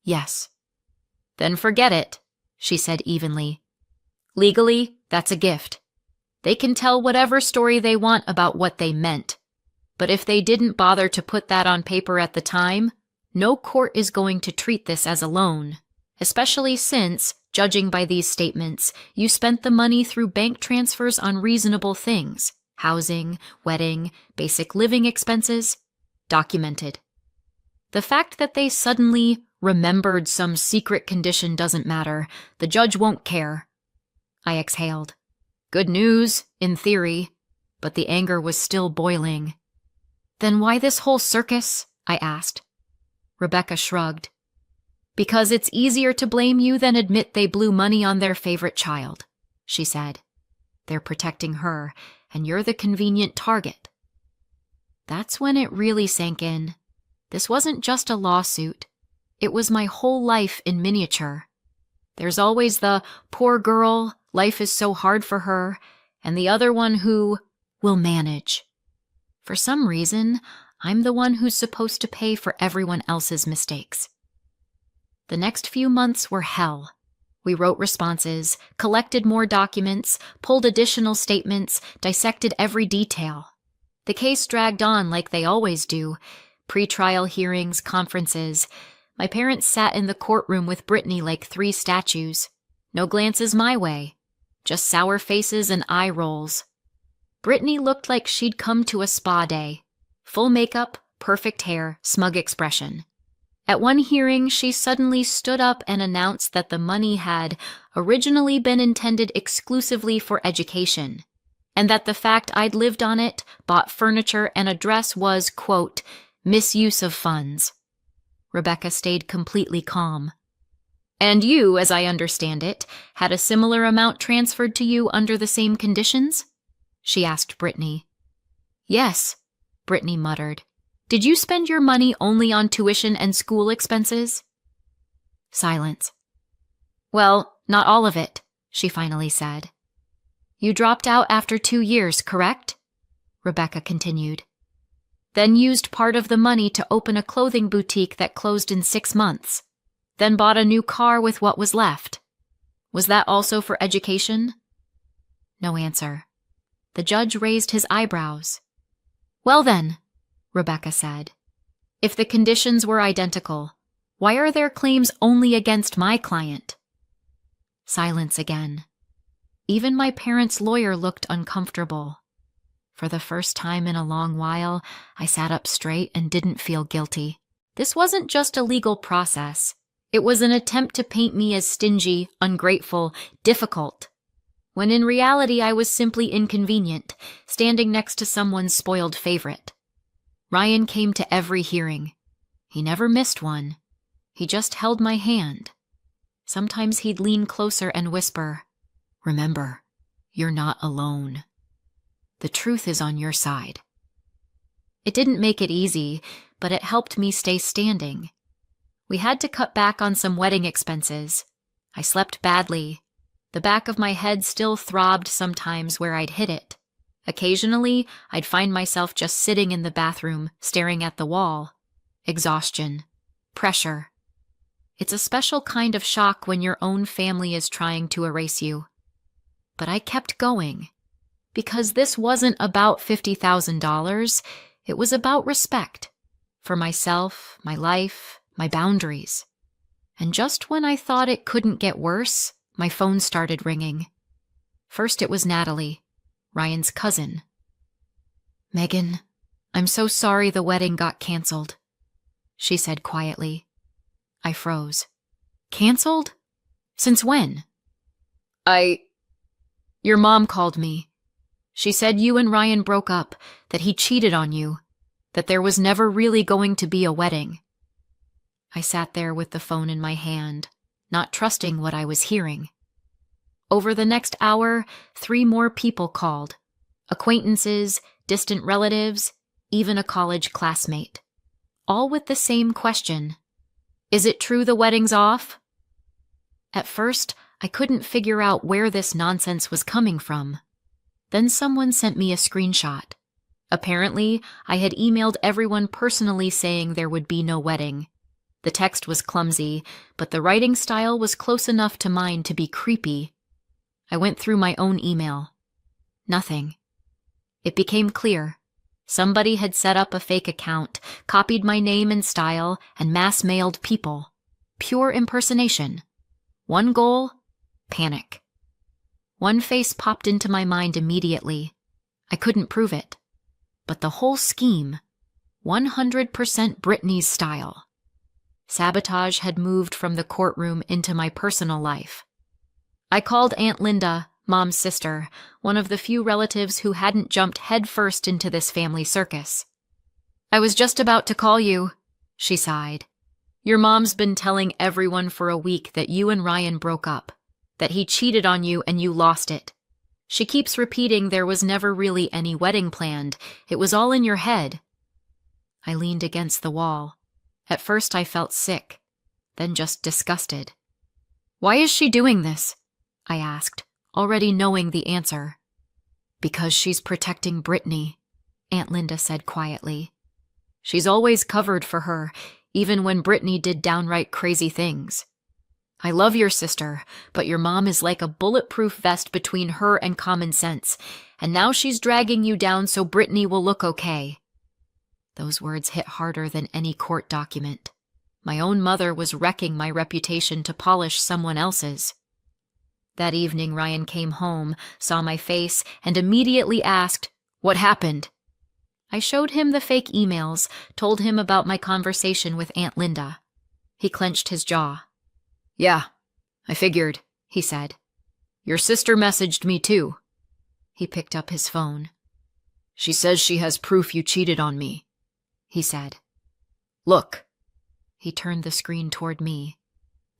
"Yes." "Then forget it," she said evenly. "Legally, that's a gift. They can tell whatever story they want about what they meant. But if they didn't bother to put that on paper at the time, no court is going to treat this as a loan, especially since, judging by these statements, you spent the money through bank transfers on reasonable things, housing, wedding, basic living expenses, documented. The fact that they suddenly remembered some secret condition doesn't matter. The judge won't care. I exhaled. Good news, in theory, but the anger was still boiling. "Then why this whole circus?" I asked. Rebecca shrugged. "Because it's easier to blame you than admit they blew money on their favorite child," she said. "They're protecting her, and you're the convenient target." That's when it really sank in. This wasn't just a lawsuit. It was my whole life in miniature. There's always the poor girl, life is so hard for her, and the other one who will manage. For some reason, I'm the one who's supposed to pay for everyone else's mistakes. The next few months were hell. We wrote responses, collected more documents, pulled additional statements, dissected every detail. The case dragged on like they always do. Pre-trial hearings, conferences. My parents sat in the courtroom with Brittany like 3 statues. No glances my way. Just sour faces and eye rolls. Brittany looked like she'd come to a spa day. Full makeup, perfect hair, smug expression. At one hearing, she suddenly stood up and announced that the money had originally been intended exclusively for education, and that the fact I'd lived on it, bought furniture, and a dress was, quote, misuse of funds. Rebecca stayed completely calm. And you, as I understand it, had a similar amount transferred to you under the same conditions? She asked Brittany. Yes, Brittany muttered. Did you spend your money only on tuition and school expenses? Silence. Well, not all of it, she finally said. You dropped out after 2 years, correct? Rebecca continued. Then used part of the money to open a clothing boutique that closed in 6 months. Then bought a new car with what was left. Was that also for education? No answer. The judge raised his eyebrows. Well then, Rebecca said, if the conditions were identical, why are there claims only against my client? Silence again. Even my parents' lawyer looked uncomfortable. For the first time in a long while, I sat up straight and didn't feel guilty. This wasn't just a legal process. It was an attempt to paint me as stingy, ungrateful, difficult, when in reality I was simply inconvenient, standing next to someone's spoiled favorite. Ryan came to every hearing. He never missed one. He just held my hand. Sometimes he'd lean closer and whisper, "Remember, you're not alone. The truth is on your side." It didn't make it easy, but it helped me stay standing. We had to cut back on some wedding expenses. I slept badly. The back of my head still throbbed sometimes where I'd hit it. Occasionally, I'd find myself just sitting in the bathroom, staring at the wall. Exhaustion. Pressure. It's a special kind of shock when your own family is trying to erase you. But I kept going. Because this wasn't about $50,000, it was about respect. For myself, my life, my boundaries. And just when I thought it couldn't get worse, my phone started ringing. First it was Natalie, Ryan's cousin. "Megan, I'm so sorry the wedding got canceled," she said quietly. I froze. "Canceled? Since when?" Your mom called me. She said you and Ryan broke up, that he cheated on you, that there was never really going to be a wedding." I sat there with the phone in my hand, not trusting what I was hearing. Over the next hour, 3 more people called. Acquaintances, distant relatives, even a college classmate. All with the same question. "Is it true the wedding's off?" At first, I couldn't figure out where this nonsense was coming from. Then someone sent me a screenshot. Apparently, I had emailed everyone personally saying there would be no wedding. The text was clumsy, but the writing style was close enough to mine to be creepy. I went through my own email. Nothing. It became clear. Somebody had set up a fake account, copied my name and style, and mass-mailed people. Pure impersonation. One goal: panic. One face popped into my mind immediately. I couldn't prove it. But the whole scheme, 100% Brittany's style. Sabotage had moved from the courtroom into my personal life. I called Aunt Linda, Mom's sister, one of the few relatives who hadn't jumped headfirst into this family circus. "I was just about to call you," she sighed. "Your mom's been telling everyone for a week that you and Ryan broke up, that he cheated on you and you lost it. She keeps repeating there was never really any wedding planned. It was all in your head." I leaned against the wall. At first I felt sick, then just disgusted. "Why is she doing this?" I asked, already knowing the answer. "Because she's protecting Brittany," Aunt Linda said quietly. "She's always covered for her, even when Brittany did downright crazy things. I love your sister, but your mom is like a bulletproof vest between her and common sense, and now she's dragging you down so Brittany will look okay." Those words hit harder than any court document. My own mother was wrecking my reputation to polish someone else's. That evening, Ryan came home, saw my face, and immediately asked, "What happened?" I showed him the fake emails, told him about my conversation with Aunt Linda. He clenched his jaw. "Yeah, I figured," he said. "Your sister messaged me too." He picked up his phone. "She says she has proof you cheated on me," he said. "Look." He turned the screen toward me.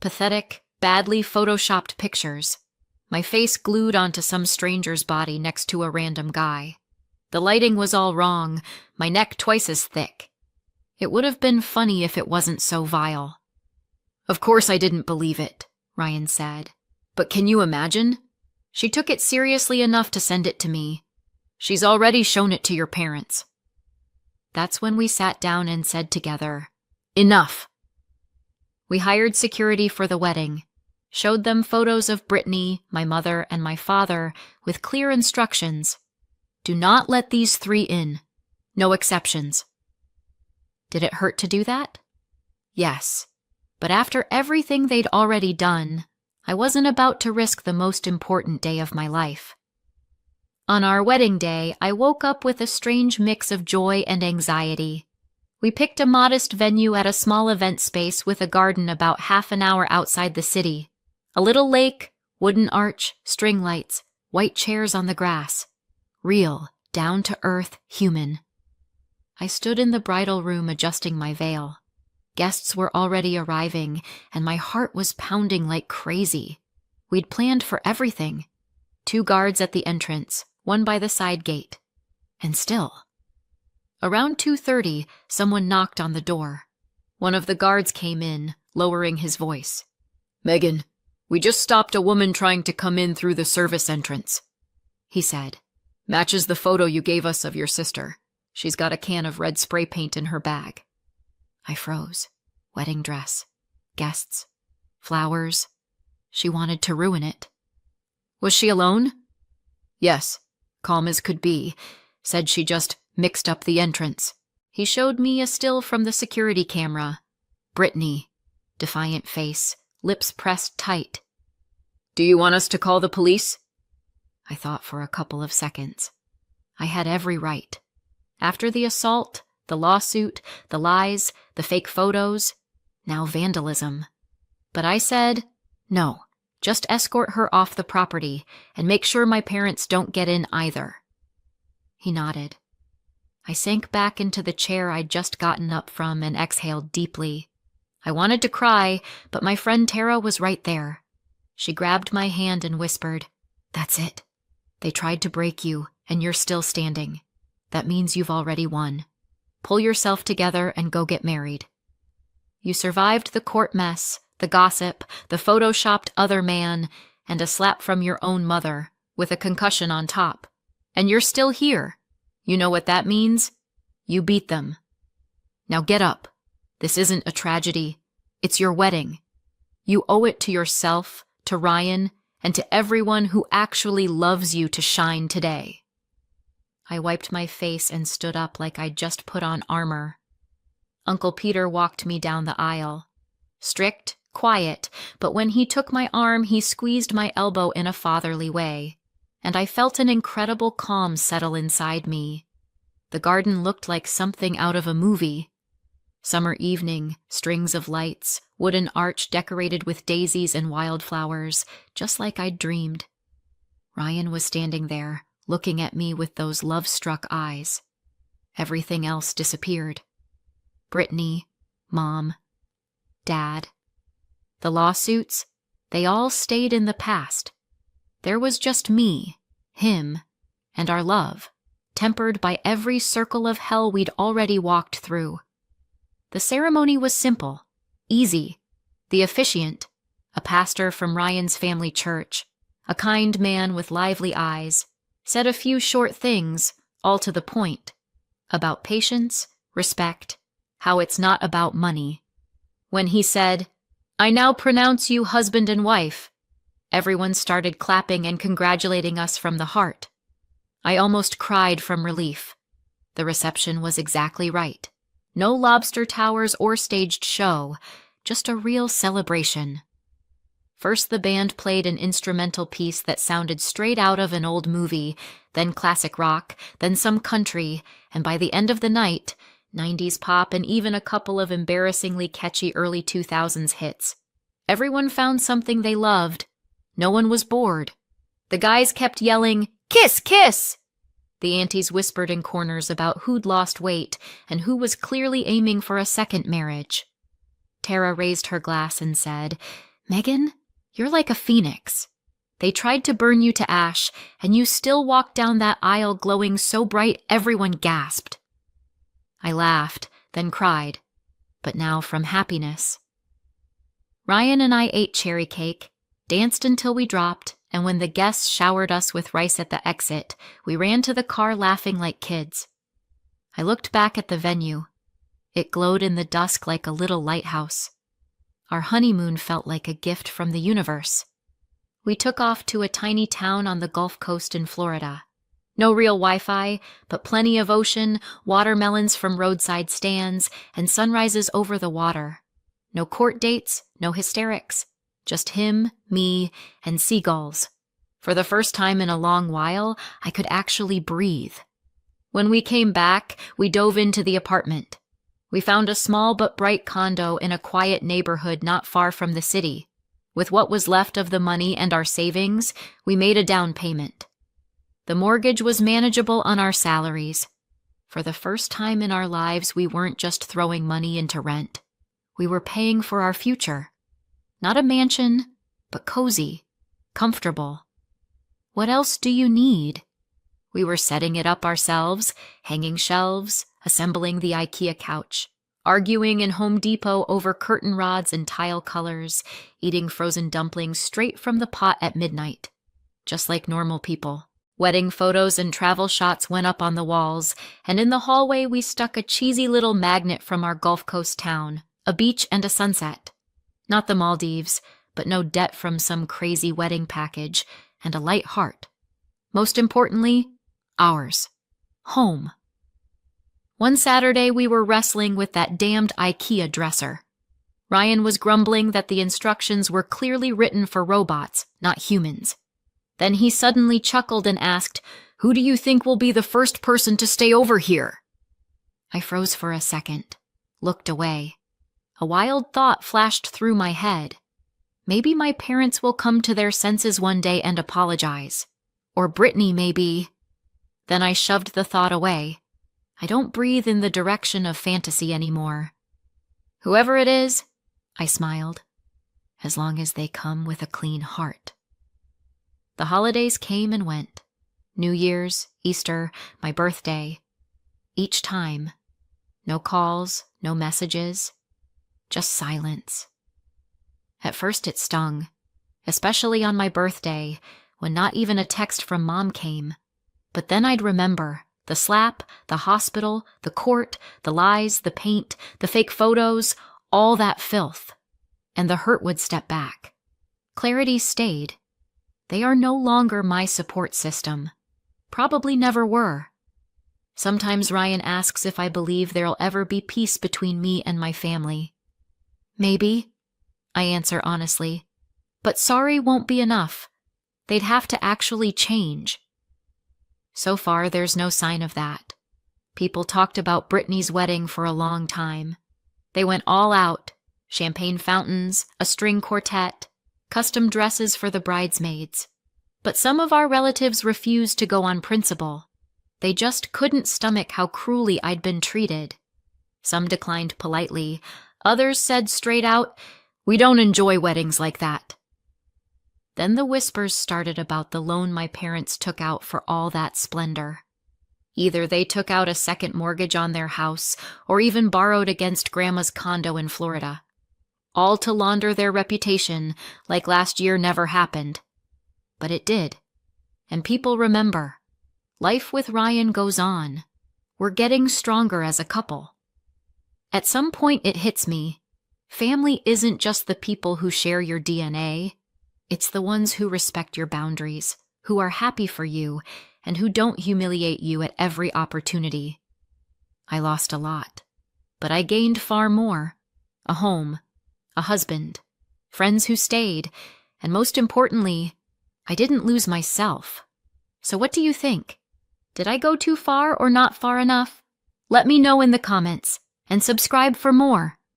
Pathetic, badly photoshopped pictures. My face glued onto some stranger's body next to a random guy. The lighting was all wrong, my neck twice as thick. It would have been funny if it wasn't so vile. "Of course I didn't believe it," Ryan said. "But can you imagine? She took it seriously enough to send it to me. She's already shown it to your parents." That's when we sat down and said together, "Enough." We hired security for the wedding, showed them photos of Brittany, my mother, and my father with clear instructions. Do not let these three in. No exceptions. Did it hurt to do that? Yes. But after everything they'd already done, I wasn't about to risk the most important day of my life. On our wedding day, I woke up with a strange mix of joy and anxiety. We picked a modest venue at a small event space with a garden about half an hour outside the city. A little lake, wooden arch, string lights, white chairs on the grass. Real, down-to-earth, human. I stood in the bridal room adjusting my veil. Guests were already arriving, and my heart was pounding like crazy. We'd planned for everything. 2 guards at the entrance, 1 by the side gate. And still. Around 2:30, someone knocked on the door. One of the guards came in, lowering his voice. "Megan, we just stopped a woman trying to come in through the service entrance," he said. "Matches the photo you gave us of your sister. She's got a can of red spray paint in her bag." I froze. Wedding dress. Guests. Flowers. She wanted to ruin it. "Was she alone?" "Yes, calm as could be. Said she just mixed up the entrance." He showed me a still from the security camera. Brittany. Defiant face. Lips pressed tight. "Do you want us to call the police?" I thought for a couple of seconds. I had every right. After the assault, the lawsuit, the lies, the fake photos, now vandalism. But I said, no, just escort her off the property and make sure my parents don't get in either. He nodded. I sank back into the chair I'd just gotten up from and exhaled deeply. I wanted to cry, but my friend Tara was right there. She grabbed my hand and whispered, "That's it. They tried to break you, and you're still standing. That means you've already won. Pull yourself together and go get married. You survived the court mess, the gossip, the photoshopped other man, and a slap from your own mother, with a concussion on top. And you're still here. You know what that means? You beat them. Now get up. This isn't a tragedy. It's your wedding. You owe it to yourself, to Ryan, and to everyone who actually loves you to shine today." I wiped my face and stood up like I'd just put on armor. Uncle Peter walked me down the aisle. Strict, quiet, but when he took my arm, he squeezed my elbow in a fatherly way, and I felt an incredible calm settle inside me. The garden looked like something out of a movie. Summer evening, strings of lights, wooden arch decorated with daisies and wildflowers, just like I'd dreamed. Ryan was standing there, looking at me with those love-struck eyes. Everything else disappeared. Brittany, Mom, Dad. The lawsuits, they all stayed in the past. There was just me, him, and our love, tempered by every circle of hell we'd already walked through. The ceremony was simple, easy. The officiant, a pastor from Ryan's family church, a kind man with lively eyes, said a few short things, all to the point, about patience, respect, how it's not about money. When he said, "I now pronounce you husband and wife," everyone started clapping and congratulating us from the heart. I almost cried from relief. The reception was exactly right. No lobster towers or staged show, just a real celebration. First the band played an instrumental piece that sounded straight out of an old movie, then classic rock, then some country, and by the end of the night, 90s pop, and even a couple of embarrassingly catchy early 2000s hits. Everyone found something they loved. No one was bored. The guys kept yelling, "Kiss, kiss!" The aunties whispered in corners about who'd lost weight and who was clearly aiming for a second marriage. Tara raised her glass and said, "Megan, you're like a phoenix. They tried to burn you to ash, and you still walked down that aisle glowing so bright everyone gasped." I laughed, then cried, but now from happiness. Ryan and I ate cherry cake, danced until we dropped, and when the guests showered us with rice at the exit, we ran to the car laughing like kids. I looked back at the venue. It glowed in the dusk like a little lighthouse. Our honeymoon felt like a gift from the universe. We took off to a tiny town on the Gulf Coast in Florida. No real Wi-Fi, but plenty of ocean, watermelons from roadside stands, and sunrises over the water. No court dates, no hysterics. Just him, me, and seagulls. For the first time in a long while, I could actually breathe. When we came back, we dove into the apartment. We found a small but bright condo in a quiet neighborhood not far from the city. With what was left of the money and our savings, we made a down payment. The mortgage was manageable on our salaries. For the first time in our lives, we weren't just throwing money into rent. We were paying for our future. Not a mansion, but cozy, comfortable. What else do you need? We were setting it up ourselves, hanging shelves, assembling the IKEA couch, arguing in Home Depot over curtain rods and tile colors, eating frozen dumplings straight from the pot at midnight, just like normal people. Wedding photos and travel shots went up on the walls, and in the hallway we stuck a cheesy little magnet from our Gulf Coast town, a beach and a sunset. Not the Maldives, but no debt from some crazy wedding package, and a light heart. Most importantly, ours. Home. One Saturday we were wrestling with that damned IKEA dresser. Ryan was grumbling that the instructions were clearly written for robots, not humans. Then he suddenly chuckled and asked, "Who do you think will be the first person to stay over here?" I froze for a second, looked away. A wild thought flashed through my head. Maybe my parents will come to their senses one day and apologize. Or Brittany, maybe. Then I shoved the thought away. I don't breathe in the direction of fantasy anymore. Whoever it is, I smiled, as long as they come with a clean heart. The holidays came and went. New Year's, Easter, my birthday. Each time, no calls, no messages, just silence. At first it stung, especially on my birthday, when not even a text from Mom came. But then I'd remember the slap, the hospital, the court, the lies, the paint, the fake photos, all that filth. And the hurt would step back. Clarity stayed. They are no longer my support system. Probably never were. Sometimes Ryan asks if I believe there'll ever be peace between me and my family. Maybe, I answer honestly. But sorry won't be enough. They'd have to actually change. So far, there's no sign of that. People talked about Brittany's wedding for a long time. They went all out. Champagne fountains, a string quartet, custom dresses for the bridesmaids. But some of our relatives refused to go on principle. They just couldn't stomach how cruelly I'd been treated. Some declined politely. Others said straight out, "We don't enjoy weddings like that." Then the whispers started about the loan my parents took out for all that splendor. Either they took out a second mortgage on their house or even borrowed against Grandma's condo in Florida. All to launder their reputation, like last year never happened. But it did. And people remember. Life with Ryan goes on. We're getting stronger as a couple. At some point it hits me. Family isn't just the people who share your DNA. It's the ones who respect your boundaries, who are happy for you, and who don't humiliate you at every opportunity. I lost a lot, but I gained far more. A home, a husband, friends who stayed, and most importantly, I didn't lose myself. So what do you think? Did I go too far or not far enough? Let me know in the comments, and subscribe for more.